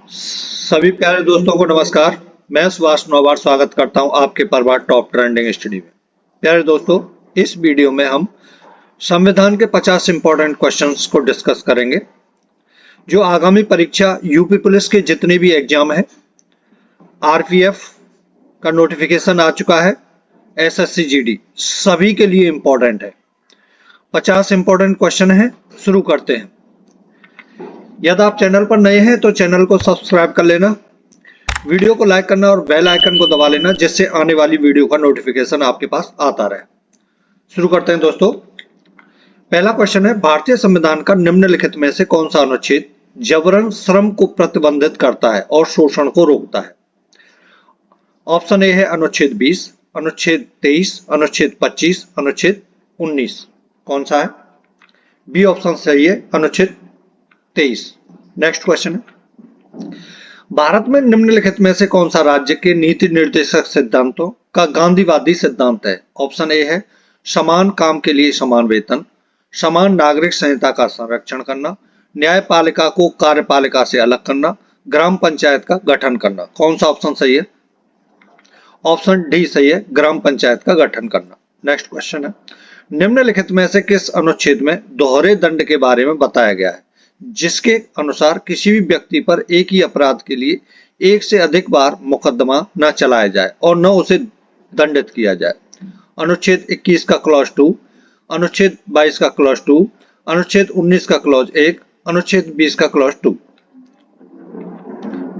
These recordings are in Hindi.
सभी प्यारे दोस्तों को नमस्कार। मैं सुभाष नौबार स्वागत करता हूं आपके परिवार टॉप ट्रेंडिंग स्टडी में। प्यारे दोस्तों, इस वीडियो में हम संविधान के 50 इंपॉर्टेंट क्वेश्चंस को डिस्कस करेंगे जो आगामी परीक्षा यूपी पुलिस के जितने भी एग्जाम है, आरपीएफ का नोटिफिकेशन आ चुका है, एसएससी जीडी सभी के लिए इंपॉर्टेंट है। 50 इंपॉर्टेंट क्वेश्चन है, शुरू करते हैं। यदि आप चैनल पर नए हैं तो चैनल को सब्सक्राइब कर लेना, वीडियो को लाइक करना और बेल आइकन को दबा लेना जिससे आने वाली वीडियो का नोटिफिकेशन आपके पास आता रहे। शुरू करते हैं दोस्तों। पहला क्वेश्चन है, भारतीय संविधान का निम्नलिखित में से कौन सा अनुच्छेद जबरन श्रम को प्रतिबंधित करता है और शोषण को रोकता है? ऑप्शन ए है अनुच्छेद 20, अनुच्छेद 23, अनुच्छेद 25, अनुच्छेद 19। कौन सा है? बी ऑप्शन सही है, अनुच्छेद 23। नेक्स्ट क्वेश्चन है, भारत में निम्नलिखित में से कौन सा राज्य के नीति निर्देशक सिद्धांतों का गांधीवादी सिद्धांत है? ऑप्शन ए है समान काम के लिए समान वेतन, समान नागरिक संहिता का संरक्षण करना, न्यायपालिका को कार्यपालिका से अलग करना, ग्राम पंचायत का गठन करना। कौन सा ऑप्शन सही है? ऑप्शन डी सही है, ग्राम पंचायत का गठन करना। नेक्स्ट क्वेश्चन है, निम्नलिखित में से किस अनुच्छेद में दोहरे दंड के बारे में बताया गया है जिसके अनुसार किसी भी व्यक्ति पर एक ही अपराध के लिए एक से अधिक बार मुकदमा न चलाया जाए और न उसे दंडित किया जाए? अनुच्छेद 21 का क्लॉज 2, अनुच्छेद 22 का क्लॉज 2, अनुच्छेद 19 का क्लॉज 1, अनुच्छेद 20 का क्लॉज 2।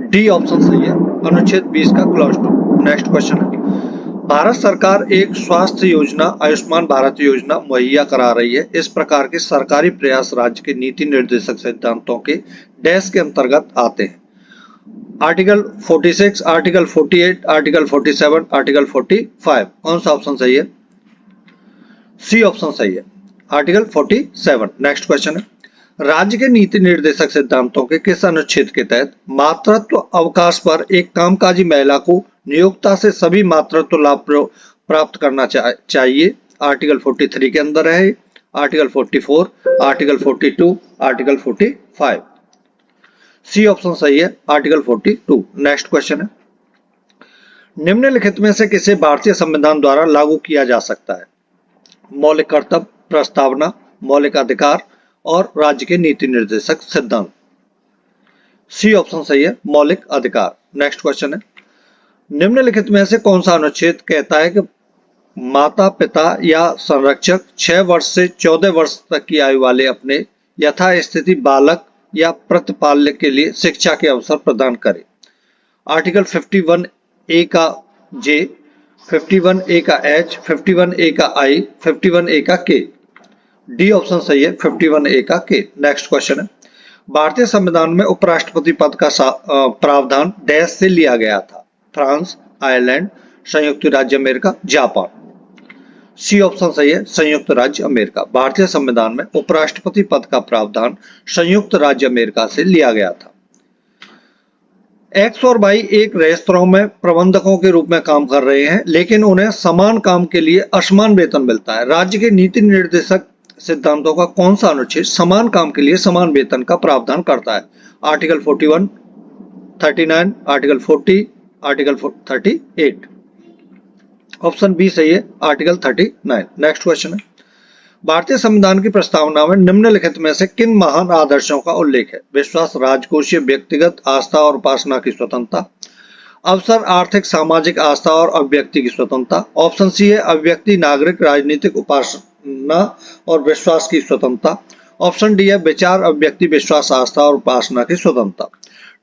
डी ऑप्शन सही है, अनुच्छेद 20 का क्लॉज 2। नेक्स्ट क्वेश्चन है, भारत सरकार एक स्वास्थ्य योजना आयुष्मान भारत योजना मुहैया करा रही है। इस प्रकार के सरकारी प्रयास राज्य के नीति निर्देशक सिद्धांतों के डैश के अंतर्गत आते हैं? Article 46, article 48, article 47, article 45। कौन सा ऑप्शन सही है? सी ऑप्शन सही है, आर्टिकल 47। नेक्स्ट क्वेश्चन है, राज्य के नीति निर्देशक सिद्धांतों के किस अनुच्छेद के तहत मातृत्व अवकाश पर एक कामकाजी महिला को नियोक्ता से सभी मातृत्व लाभ प्राप्त करना चाहिए? आर्टिकल 43 के अंदर है, article 44, article 42, article 45। C option सही है, आर्टिकल 42। नेक्स्ट क्वेश्चन है, निम्नलिखित में से किसे भारतीय संविधान द्वारा लागू किया जा सकता है? मौलिक कर्तव्य, प्रस्तावना, मौलिक अधिकार और राज्य के नीति निर्देशक सिद्धांत। सी ऑप्शन सही है, मौलिक अधिकार। नेक्स्ट क्वेश्चन है, निम्नलिखित में से कौन सा अनुच्छेद कहता है कि माता पिता या संरक्षक 6 वर्ष से 14 वर्ष तक की आयु वाले अपने यथास्थिति बालक या प्रतिपाल्य के लिए शिक्षा के अवसर प्रदान करे? आर्टिकल 51 ए का जे, 51 ए का एच, 51 ए का आई, 51 ए का के। डी ऑप्शन सही है, 51 ए का के। नेक्स्ट क्वेश्चन है, भारतीय संविधान में उपराष्ट्रपति पद का प्रावधान डैश से लिया गया था? फ्रांस, आयरलैंड, संयुक्त राज्य अमेरिका, जापान। सी ऑप्शन सही है, संयुक्त राज्य अमेरिका। भारतीय संविधान में उपराष्ट्रपति पद का प्रावधान संयुक्त राज्य अमेरिका से लिया गया था। एक्स और वाई एक रेस्तरां में प्रबंधकों के रूप में काम कर रहे हैं लेकिन उन्हें समान काम के लिए असमान वेतन मिलता है। राज्य के नीति निर्देशक सिद्धांतों का कौन सा अनुच्छेद समान काम के लिए समान वेतन का प्रावधान करता है? Article 41, 39, article 40, article 38। Option B सही है, आर्टिकल 39। नेक्स्ट क्वेश्चन है, भारतीय संविधान की प्रस्तावना में निम्नलिखित में से किन महान आदर्शों का उल्लेख है? विश्वास, राजकोषीय, व्यक्तिगत आस्था और उपासना की स्वतंत्रता, अवसर, आर्थिक सामाजिक आस्था और अभिव्यक्ति की स्वतंत्रता। ऑप्शन सी है, अभिव्यक्ति, नागरिक, राजनीतिक, उपासना और विश्वास की स्वतंत्रता। ऑप्शन डी है, विचार, अभिव्यक्ति, विश्वास, आस्था और उपासना की स्वतंत्रता।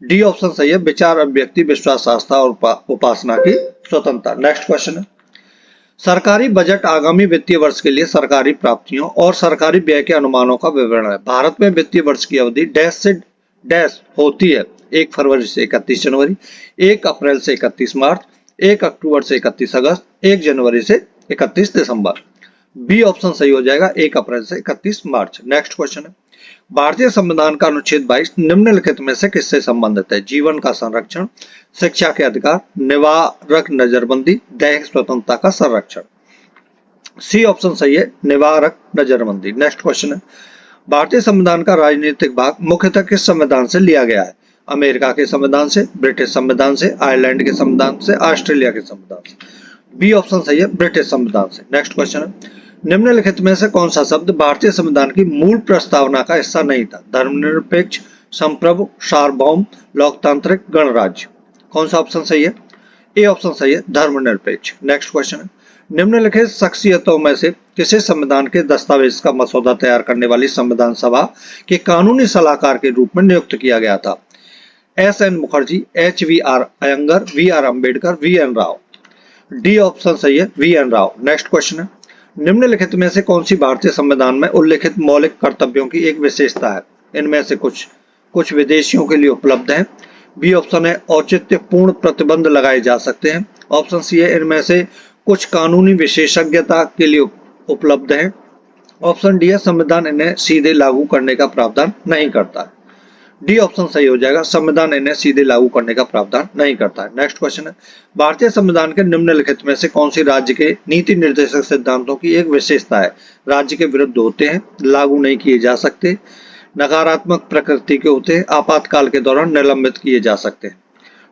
डी ऑप्शन सही है, विचार, अभिव्यक्ति, विश्वास, आस्था और उपासना की स्वतंत्रता। नेक्स्ट क्वेश्चन है, सरकारी बजट आगामी वित्तीय वर्ष के लिए सरकारी प्राप्तियों और सरकारी व्यय के अनुमानों का विवरण है। भारत में वित्तीय वर्ष की अवधि डैश से डैश होती है? 1 फरवरी से 31 जनवरी, 1 अप्रैल से 31 मार्च, 1 अक्टूबर से 31 अगस्त, 1 जनवरी से 31 दिसंबर। बी ऑप्शन सही हो जाएगा, 1 अप्रैल से 31 मार्च। नेक्स्ट क्वेश्चन है, भारतीय संविधान का अनुच्छेद 22 निम्नलिखित में से किससे संबंधित है? जीवन का संरक्षण, शिक्षा के अधिकार, निवारक नजरबंदी, दैहिक स्वतंत्रता का संरक्षण। सी ऑप्शन सही है, निवारक नजरबंदी। नेक्स्ट क्वेश्चन है, भारतीय संविधान का राजनीतिक भाग मुख्यतः किस संविधान से लिया गया है? अमेरिका के संविधान से, ब्रिटिश संविधान से, आयरलैंड के संविधान से, ऑस्ट्रेलिया के संविधान से। बी ऑप्शन सही है, ब्रिटिश संविधान से। नेक्स्ट क्वेश्चन है, निम्नलिखित में से कौन सा शब्द भारतीय संविधान की मूल प्रस्तावना का हिस्सा नहीं था? धर्मनिरपेक्ष, संप्रभु, सार्वभौम, लोकतांत्रिक, गणराज्य। कौन सा ऑप्शन सही है? ए ऑप्शन सही है, धर्मनिरपेक्ष। नेक्स्ट क्वेश्चन है, निम्नलिखित शख्सियतों में से किसे संविधान के दस्तावेज का मसौदा तैयार करने वाली संविधान सभा के कानूनी सलाहकार के रूप में नियुक्त किया गया था? S N. Mukherjee, H V R. Iyengar, V R. Ambedkar, V N. Rao. D option सही है, वी.एन. राव। नेक्स्ट क्वेश्चन है, निम्नलिखित में से कौन सी भारतीय संविधान में उल्लिखित मौलिक कर्तव्यों की एक विशेषता है? इनमें से कुछ विदेशियों के लिए उपलब्ध हैं। बी ऑप्शन है, औचित्यपूर्ण प्रतिबंध लगाए जा सकते हैं। ऑप्शन सी है, इनमें से कुछ कानूनी विशेषज्ञता के लिए उपलब्ध हैं। ऑप्शन डी है, संविधान इन्हें सीधे लागू करने का प्रावधान नहीं करता है। डी ऑप्शन सही हो जाएगा, संविधान इन्हें सीधे लागू करने का प्रावधान नहीं करता है। नेक्स्ट क्वेश्चन है, भारतीय संविधान के निम्नलिखित में से कौन सी राज्य के नीति निर्देशक सिद्धांतों की एक विशेषता है? राज्य के विरुद्ध होते हैं, लागू नहीं किए जा सकते, नकारात्मक प्रकृति के होते हैं, आपातकाल के दौरान निलंबित किए जा सकते हैं।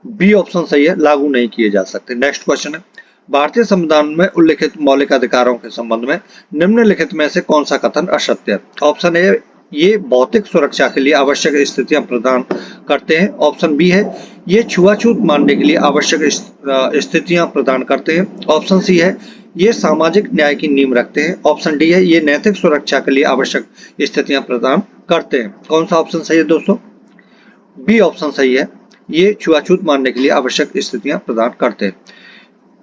बी ऑप्शन सही है, लागू नहीं किए जा सकते। नेक्स्ट क्वेश्चन है, भारतीय संविधान में उल्लिखित मौलिक अधिकारों के संबंध में निम्नलिखित में से कौन सा कथन असत्य है? ऑप्शन ए, ये भौतिक सुरक्षा के लिए आवश्यक स्थितियां प्रदान करते हैं। ऑप्शन बी है, ये छुआछूत मानने के लिए आवश्यक स्थितियां प्रदान करते हैं। ऑप्शन सी है, ये सामाजिक न्याय की नींव रखते हैं। ऑप्शन डी है, ये नैतिक सुरक्षा के लिए आवश्यक स्थितियां प्रदान करते हैं। कौन सा ऑप्शन सही है दोस्तों? बी ऑप्शन सही है, ये छुआछूत मानने के लिए आवश्यक स्थितियां प्रदान करते हैं।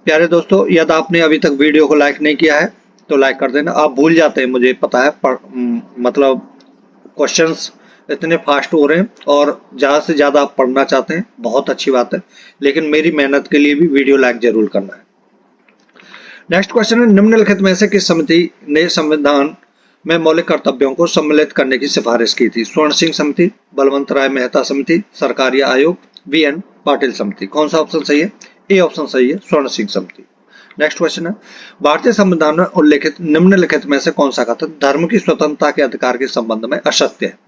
प्यारे दोस्तों, यदि आपने अभी तक वीडियो को लाइक नहीं किया है तो लाइक कर देना। आप भूल जाते हैं, मुझे पता है, मतलब क्वेश्चंस इतने फास्ट हो रहे हैं और ज़्यादा से ज़्यादा आप पढ़ना चाहते हैं, बहुत अच्छी बात है, लेकिन मेरी मेहनत के लिए भी वीडियो लाइक जरूर करना है। नेक्स्ट क्वेश्चन है, निम्नलिखित में से किस समिति ने संविधान में मौलिक कर्तव्यों को सम्मिलित करने की सिफारिश की थी? स्वर्ण सिंह समिति, बलवंत राय मेहता समिति, सरकारिया आयोग, वी.एन. पाटिल समिति। कौन सा ऑप्शन सही है? ए ऑप्शन सही है, स्वर्ण सिंह समिति। नेक्स्ट क्वेश्चन है, भारतीय संविधान में उल्लिखित निम्नलिखित में से कौन सा कथन धर्म की स्वतंत्रता के अधिकार के संबंध में असत्य है?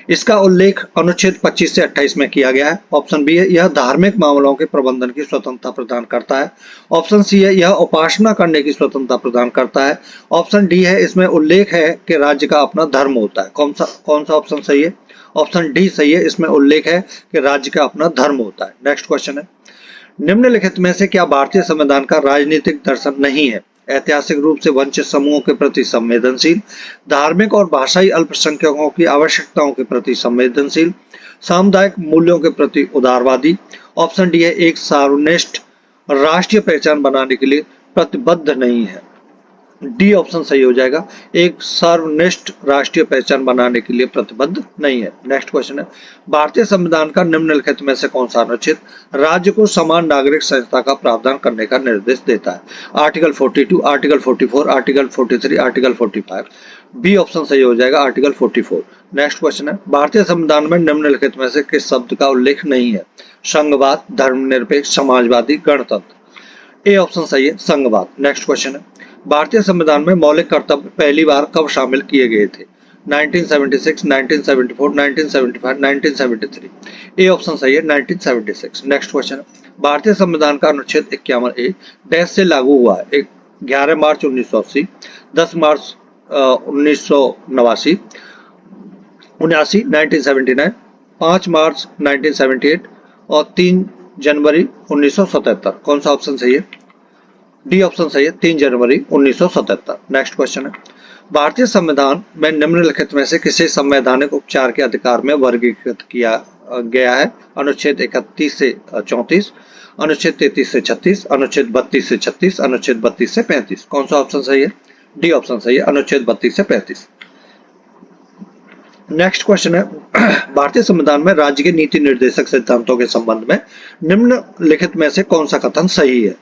इसका उल्लेख अनुच्छेद 25 से 28 में किया गया है। ऑप्शन बी है, यह धार्मिक मामलों के प्रबंधन की स्वतंत्रता प्रदान करता है। ऑप्शन सी है, यह उपासना करने की स्वतंत्रता प्रदान करता है। ऑप्शन डी है, इसमें उल्लेख है कि राज्य का अपना धर्म होता है। कौन सा ऑप्शन सही है? ऑप्शन डी सही है, इसमें उल्लेख है कि राज्य का अपना धर्म होता है। नेक्स्ट क्वेश्चन है, निम्नलिखित में से क्या भारतीय संविधान का राजनीतिक दर्शन नहीं है? ऐतिहासिक रूप से वंचित समूहों के प्रति संवेदनशील, धार्मिक और भाषाई अल्पसंख्यकों की आवश्यकताओं के प्रति संवेदनशील, सामुदायिक मूल्यों के प्रति उदारवादी। ऑप्शन डी है, एक सार्वनिष्ठ राष्ट्रीय पहचान बनाने के लिए प्रतिबद्ध नहीं है। डी ऑप्शन सही हो जाएगा, एक सर्वनिष्ठ राष्ट्रीय पहचान बनाने के लिए प्रतिबद्ध नहीं है। नेक्स्ट क्वेश्चन है, भारतीय संविधान का निम्नलिखित में से कौन सा अनुच्छेद राज्य को समान नागरिक संहिता का प्रावधान करने का निर्देश देता है? Article 42, article 44, article 43, article 45। B option सही हो जाएगा, आर्टिकल 44। नेक्स्ट क्वेश्चन है, भारतीय संविधान में निम्नलिखित में से किस शब्द का उल्लेख नहीं है? संघवाद, धर्मनिरपेक्ष, समाजवादी, गणतंत्र। ए ऑप्शन सही है, संघवाद। नेक्स्ट क्वेश्चन है, भारतीय संविधान में मौलिक कर्तव्य पहली बार कब शामिल किए गए थे? 1976, 1974, 1975, 1973। ए ऑप्शन सही है, 1976। नेक्स्ट क्वेश्चन है, भारतीय संविधान का अनुच्छेद 51A डैश से लागू हुआ है? 11 मार्च 1980, 10 मार्च 1989, 1979, 5 मार्च 1978 और 3 जनवरी 1977। कौन सा ऑप्शन सही है? डी ऑप्शन सही है, 3 जनवरी 1977। नेक्स्ट क्वेश्चन है, भारतीय संविधान में निम्नलिखित में से किसे संवैधानिक उपचार के अधिकार में वर्गीकृत किया गया है? अनुच्छेद 31 से 34, अनुच्छेद 33 से 36, अनुच्छेद 32 से 36, अनुच्छेद 32 से 35। कौन सा ऑप्शन सही है? डी ऑप्शन सही है, अनुच्छेद 32 से 35। नेक्स्ट क्वेश्चन है, भारतीय संविधान में राज्य के नीति निर्देशक सिद्धांतों के संबंध में निम्नलिखित में से कौन सा कथन सही है?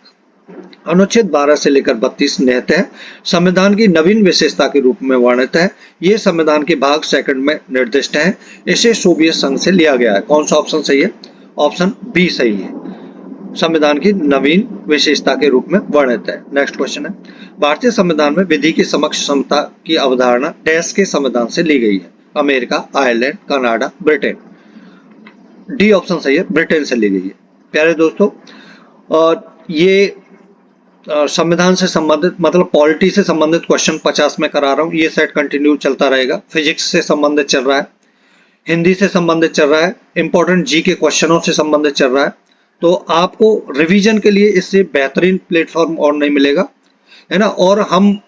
अनुच्छेद 12 से लेकर 32 निहित है, संविधान की नवीन विशेषता के रूप में वर्णित है, ये संविधान के भाग सेकंड में निर्दिष्ट है, इसे सोवियत संघ से लिया गया है। कौन सा ऑप्शन सही है? ऑप्शन बी सही है, संविधान की नवीन विशेषता के रूप में वर्णित है। नेक्स्ट क्वेश्चन है, भारतीय संविधान में विधि की समक्ष समता की अवधारणा डैश के संविधान से ली गई है? America, Ireland, Canada, Britain. D option सही है, ब्रिटेन से ली गई है। प्यारे दोस्तों, ये संविधान से संबंधित मतलब पॉलिटी से संबंधित क्वेश्चन 50 में करा रहा हूँ। ये सेट कंटिन्यू चलता रहेगा। फिजिक्स से संबंधित चल रहा है, हिंदी से संबंधित चल रहा है, इंपॉर्टेंट जी के क्वेश्चनों से संबंधित चल रहा है। तो आपको रिवीजन के लिए इससे बेहतरीन प्लेटफॉर्म और नहीं मिलेगा, है ना। और हम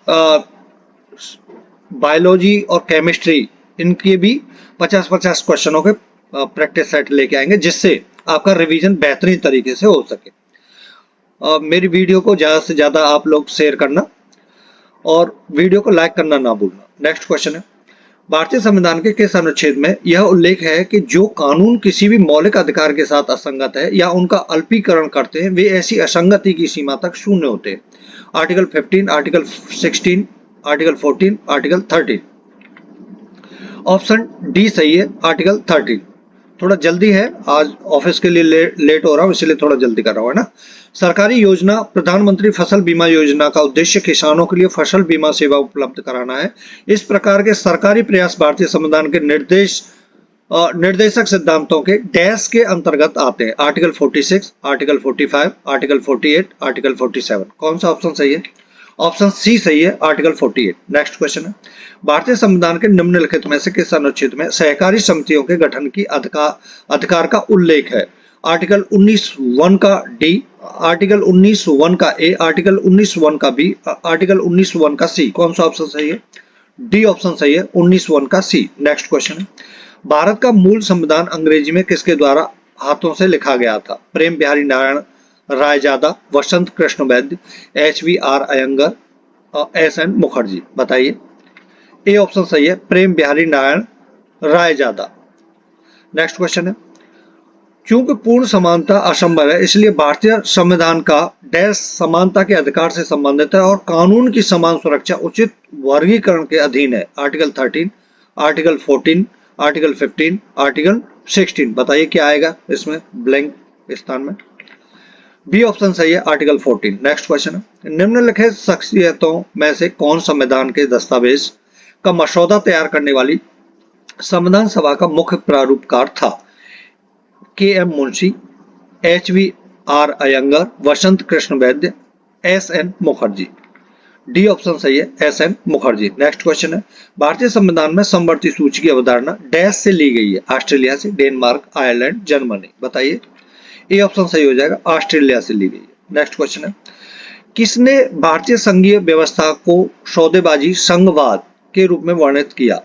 बायोलॉजी और केमिस्ट्री इनके भी 50-50 क्वेश्चनों के प्रैक्टिस सेट लेके आएंगे, जिससे आपका रिवीजन बेहतरीन तरीके से हो सके। मेरी वीडियो को ज़्यादा से ज़्यादा आप लोग शेयर करना और वीडियो को लाइक करना ना भूलना। नेक्स्ट क्वेश्चन है, भारतीय संविधान के किस अनुच्छेद में यह उल्लेख है कि जो कानून किसी भी मौलिक अधिकार के साथ असंगत है या उनका अल्पीकरण करते हैं वे ऐसी असंगति की सीमा तक शून्य होते हैं? Article 15, article 16, article 14, article 13। Option D सही है, आर्टिकल 13। थोड़ा जल्दी है, आज ऑफिस के लिए लेट हो रहा हूँ, इसलिए थोड़ा जल्दी कर रहा हूँ, है ना। सरकारी योजना प्रधानमंत्री फसल बीमा योजना का उद्देश्य किसानों के लिए फसल बीमा सेवा उपलब्ध कराना है। इस प्रकार के सरकारी प्रयास भारतीय संविधान के निर्देशक सिद्धांतों के डैश के अंतर्गत आते हैं? Article 46, article 45, article 48, article 47। कौन सा ऑप्शन सही है? ऑप्शन सी सही है, आर्टिकल 48। नेक्स्ट क्वेश्चन है, भारतीय संविधान के निम्नलिखित में से किस अनुच्छेद में सहकारी समितियों के गठन की अधिकार का उल्लेख है? आर्टिकल 19(1) का डी, आर्टिकल 19(1) का ए, आर्टिकल 19(1) का बी, आर्टिकल 19(1) का सी। कौन सा ऑप्शन सही है? डी ऑप्शन सही है, 19(1) का सी। नेक्स्ट क्वेश्चन है, भारत का मूल संविधान अंग्रेजी में किसके द्वारा हाथों से लिखा गया था? प्रेम बिहारी नारायण रायजादा, वसंत कृष्ण वैद्य, HVR अयंगर, SN मुखर्जी। बताइए। ए ऑप्शन सही है, प्रेम बिहारी नारायण रायजादा। नेक्स्ट क्वेश्चन है, क्योंकि पूर्ण समानता असंभव है इसलिए भारतीय संविधान का डैश समानता के अधिकार से संबंधित है और कानून की समान सुरक्षा उचित वर्गीकरण के अधीन है? Article 13, article 14, article 15, article 16। बताइए क्या आएगा इसमें ब्लैंक स्थान में? बी ऑप्शन सही है, आर्टिकल 14। नेक्स्ट क्वेश्चन है, निम्नलिखित शख्सियतों में से कौन संविधान के दस्तावेज का मसौदा तैयार करने वाली संविधान सभा का मुख्य प्रारूपकार था? KM मुंशी, HVR अयंगर, वसंत कृष्ण वैद्य, SN मुखर्जी। डी ऑप्शन सही है, SN मुखर्जी। नेक्स्ट क्वेश्चन है, भारतीय संविधान में समवर्ती सूची की अवधारणा डैश से ली गई है? ऑस्ट्रेलिया से, डेनमार्क, आयरलैंड, जर्मनी। बताइए। ए ऑप्शन सही हो जाएगा, ऑस्ट्रेलिया से ली गई है। नेक्स्ट क्वेश्चन है, किसने भारतीय संघीय व्यवस्था को सौदेबाजी संघवाद के रूप में वर्णित किया?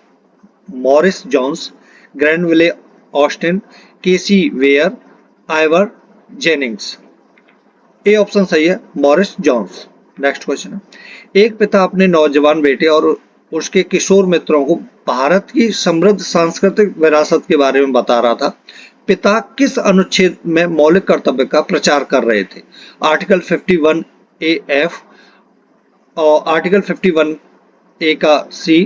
Morris Jones, Granville Austin, KC Wheare, Ivor Jennings. A option सही है, मॉरिस जोन्स। नेक्स्ट क्वेश्चन है, एक पिता अपने नौजवान बेटे और उसके किशोर मित्रों को भारत की समृद्ध सांस्कृतिक विरासत के बारे में बता रहा था। पिता किस अनुच्छेद में मौलिक कर्तव्य का प्रचार कर रहे थे? आर्टिकल 51A(F) और आर्टिकल 51A का C,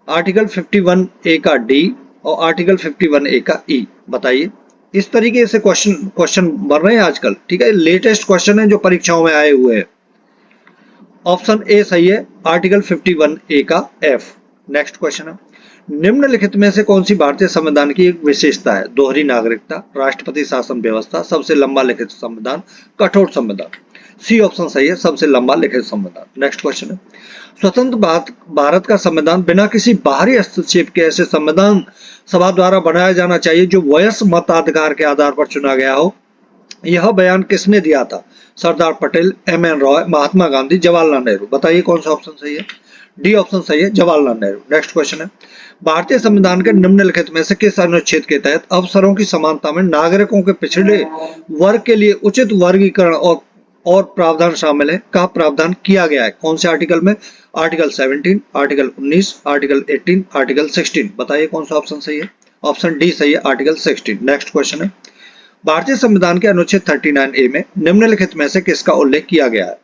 आर्टिकल 51A का D और आर्टिकल 51A का E। बताइए। इस तरीके से क्वेश्चन बन रहे हैं आजकल, ठीक है। लेटेस्ट क्वेश्चन है जो परीक्षाओं में आए हुए हैं। ऑप्शन ए सही है, आर्टिकल 51A का F। नेक्स्ट क्वेश्चन है, निम्नलिखित में से कौन सी भारतीय संविधान की एक विशेषता है? दोहरी नागरिकता, राष्ट्रपति शासन व्यवस्था, सबसे लंबा लिखित संविधान, कठोर संविधान। सी ऑप्शन सही है, सबसे लंबा लिखित संविधान। नेक्स्ट क्वेश्चन है, स्वतंत्र भारत का संविधान बिना किसी बाहरी हस्तक्षेप के ऐसे संविधान सभा द्वारा बनाया जाना चाहिए जो वयस्क मताधिकार के आधार पर चुना गया हो। यह बयान किसने दिया था? सरदार पटेल, MN रॉय, महात्मा गांधी, जवाहरलाल नेहरू। बताइए कौन सा ऑप्शन सही है? डी ऑप्शन सही है, जवाहरलाल नेहरू। नेक्स्ट क्वेश्चन है, भारतीय संविधान के निम्नलिखित में से किस अनुच्छेद के तहत अवसरों की समानता में नागरिकों के पिछड़े वर्ग के लिए उचित वर्गीकरण और प्रावधान शामिल है का प्रावधान किया गया है? कौन से आर्टिकल में? Article 17, article 19, article 18, article 16। बताइए कौन सा ऑप्शन सही है? ऑप्शन डी सही है, आर्टिकल 16। नेक्स्ट क्वेश्चन है, भारतीय संविधान के अनुच्छेद 39A में निम्नलिखित में से किसका उल्लेख किया गया है?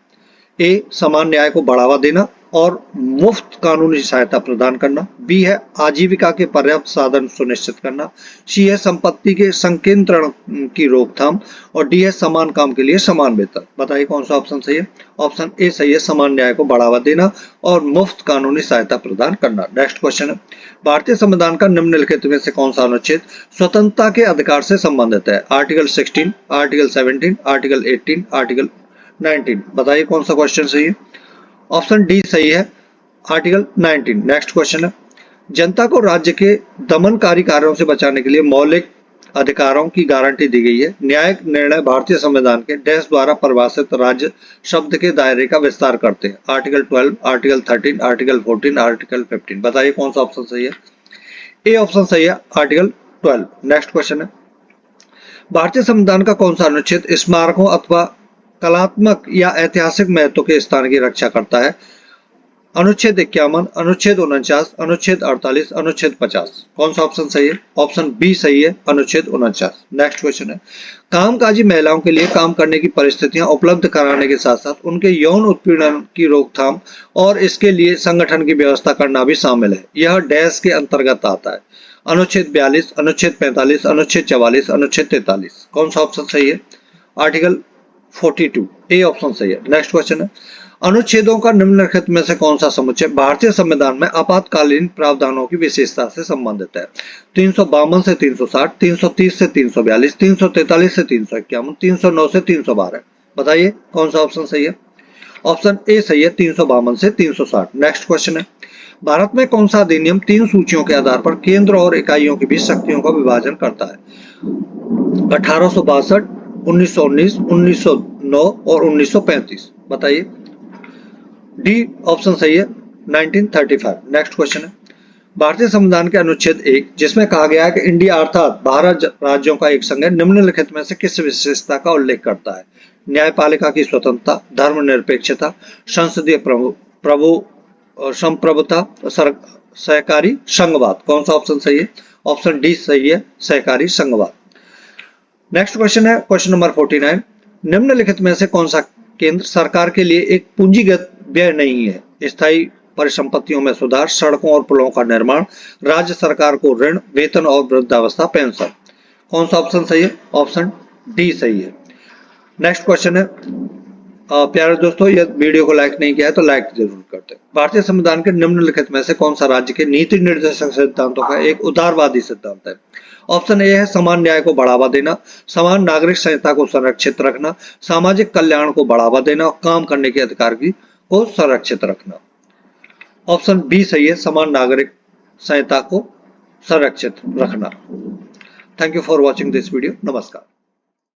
ए, समान न्याय को बढ़ावा देना, और मुफ्त कानूनी सहायता प्रदान करना। बी है आजीविका के पर्याप्त साधन सुनिश्चित करना। सी है संपत्ति के संकेंद्रण की रोकथाम। और डी है समान काम के लिए समान वेतन। बताइए कौन सा ऑप्शन सही है। ऑप्शन ए सही है, समान न्याय को बढ़ावा देना और मुफ्त कानूनी सहायता प्रदान करना। नेक्स्ट क्वेश्चन है, भारतीय संविधान का निम्नलिखित में से कौन सा अनुच्छेद स्वतंत्रता के अधिकार से संबंधित है। Article 16, article 17, article 18, article 19। बताइए कौन सा क्वेश्चन सही है। ऑप्शन डी सही है, आर्टिकल 19। नेक्स्ट क्वेश्चन है, जनता को राज्य के दमनकारी कार्यों से बचाने के लिए मौलिक अधिकारों की गारंटी दी गई है। न्यायिक निर्णय भारतीय संविधान के डैश द्वारा परिभाषित राज्य शब्द के दायरे का विस्तार करते हैं। Article 12, article 13, article 14, article 15। बताइए कौन सा ऑप्शन सही है। ए ऑप्शन सही है, आर्टिकल 12। नेक्स्ट क्वेश्चन है, भारतीय संविधान का कौन सा अनुच्छेद स्मारकों अथवा कलात्मक या ऐतिहासिक महत्व के स्थान की रक्षा करता है। अनुच्छेद 51, अनुच्छेद 49, अनुच्छेद 48, अनुच्छेद 50। कौन सा ऑप्शन सही है। ऑप्शन बी सही है, अनुच्छेद 49। नेक्स्ट क्वेश्चन है, कामकाजी महिलाओं के लिए काम करने की परिस्थितियां उपलब्ध कराने के साथ साथ उनके यौन उत्पीड़न की रोकथाम और इसके लिए संगठन की व्यवस्था करना भी शामिल है। यह डैश के अंतर्गत आता है। अनुच्छेद 42, अनुच्छेद 45, अनुच्छेद 44, अनुच्छेद 43। कौन सा ऑप्शन सही है। आर्टिकल 42। ए ऑप्शन सही है। नेक्स्ट क्वेश्चन है, अनुच्छेदों का निम्नलिखित में से कौन सा समुच्चय भारतीय संविधान में आपातकालीन प्रावधानों की विशेषता से संबंधित है। 352 से 360, 330 से 342, 343 से 351, 309 से 312। बताइए कौन सा ऑप्शन सही है। ऑप्शन ए सही है, 352 से 360। नेक्स्ट क्वेश्चन है, भारत में कौन सा अधिनियम 3 सूचियों के आधार पर केंद्र और इकाइयों के बीच शक्तियों का विभाजन करता है। 1862, 1919, 1909 और 1935। बताइए। डी ऑप्शन सही है, 1935। नेक्स्ट क्वेश्चन है, भारतीय संविधान के अनुच्छेद 1 जिसमें कहा गया है कि इंडिया अर्थात भारत राज्यों का एक संघ है, निम्नलिखित में से किस विशेषता का उल्लेख करता है। न्यायपालिका की स्वतंत्रता, धर्मनिरपेक्षता, संसदीय संप्रभुता, सहकारी संघवाद। कौन सा ऑप्शन सही है। ऑप्शन डी सही है, सहकारी संघवाद। नेक्स्ट क्वेश्चन है, क्वेश्चन नंबर 49, निम्नलिखित में से कौन सा केंद्र सरकार के लिए एक पूंजीगत व्यय नहीं है। स्थायी परिसंपत्तियों में सुधार, सड़कों और पुलों का निर्माण, राज्य सरकार को ऋण, वेतन और वृद्धावस्था पेंशन। कौन सा ऑप्शन सही है। ऑप्शन डी सही है। नेक्स्ट क्वेश्चन है, प्यारे दोस्तों, यह वीडियो को लाइक नहीं किया है तो लाइक जरूर करते हैं। भारतीय संविधान के निम्नलिखित में से कौन सा राज्य के नीति निर्देशक सिद्धांतों का एक उदारवादी सिद्धांत है। ऑप्शन ए है समान न्याय को बढ़ावा देना, समान नागरिक संहिता को संरक्षित रखना, सामाजिक कल्याण को बढ़ावा देना और काम करने के अधिकार को संरक्षित रखना। ऑप्शन बी सही है, समान नागरिक संहिता को संरक्षित रखना। Thank you for watching this video. नमस्कार।